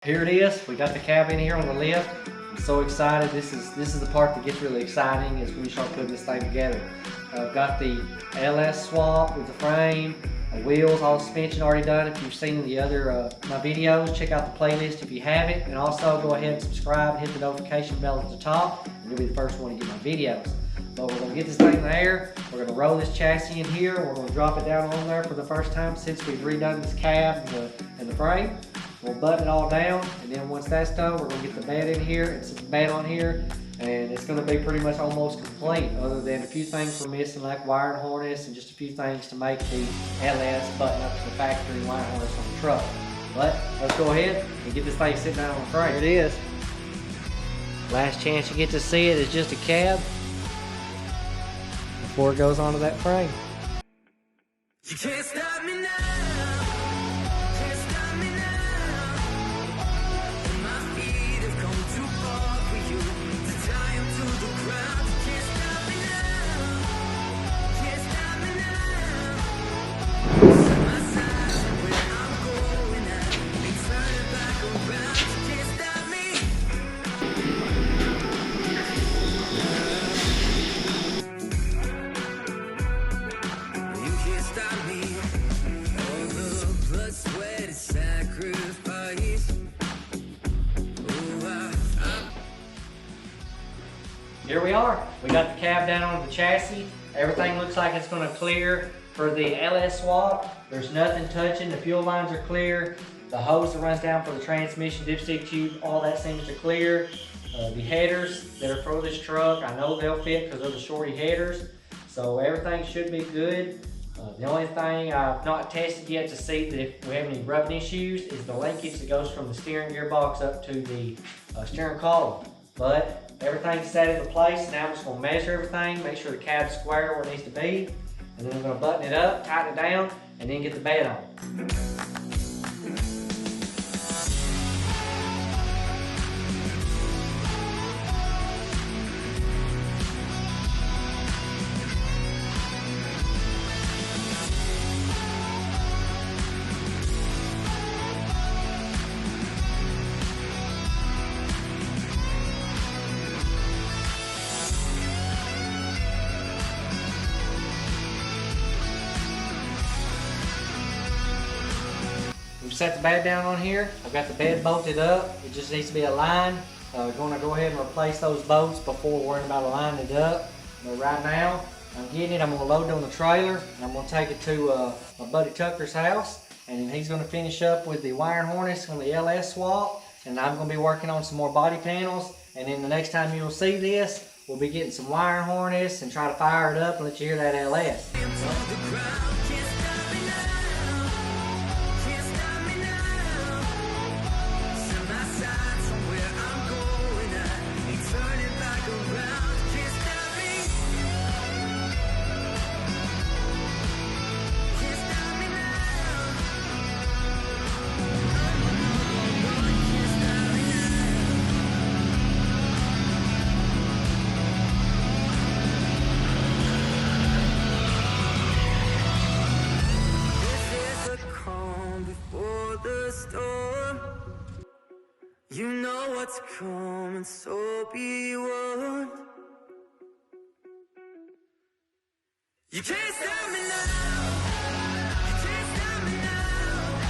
Here it is. We got the cab in here on the lift. I'm so excited. This is the part that gets really exciting is when you start putting this thing together. I've got the LS swap with the frame, wheels, all suspension already done. If you've seen the other my videos, check out the playlist if you haven't, and also go ahead and subscribe and hit the notification bell at the top, and you'll be the first one to get my videos. But we're gonna get this thing in the air. We're gonna roll this chassis in here. We're gonna drop it down on there for the first time since we've redone this cab and the frame. We'll button it all down, and then once that's done, we're gonna get the bed in here and set the bed on here, and it's gonna be pretty much almost complete, other than a few things we're missing, like wire and harness, and just a few things to make the LS button up to the factory wire harness on the truck. But let's go ahead and get this thing sitting down on the frame. Here it is. Last chance you get to see it is just a cab before it goes onto that frame. You can't stop me now. Here we are. We got the cab down on the chassis. Everything looks like it's going to clear for the LS swap. There's nothing touching. The fuel lines are clear. The hose that runs down for the transmission, dipstick tube, all that seems to clear. The headers that are for this truck, I know they'll fit because they're the shorty headers. So everything should be good. The only thing I've not tested yet to see that if we have any rubbing issues is the linkage that goes from the steering gearbox up to the steering column. But everything's set into place. Now I'm just going to measure everything, make sure the cab's square where it needs to be, and then I'm going to button it up, tighten it down, and then get the bed on. We've set the bed down on here. I've got the bed bolted up. It just needs to be aligned. We're going to go ahead and replace those bolts before worrying about aligning it up. But right now, I'm getting it. I'm going to load it on the trailer, and I'm going to take it to my buddy Tucker's house, and then he's going to finish up with the wire and harness on the LS swap, and I'm going to be working on some more body panels. And then the next time you'll see this, we'll be getting some wire and harness and try to fire it up and let you hear that LS. You know what's coming, so be warned. You can't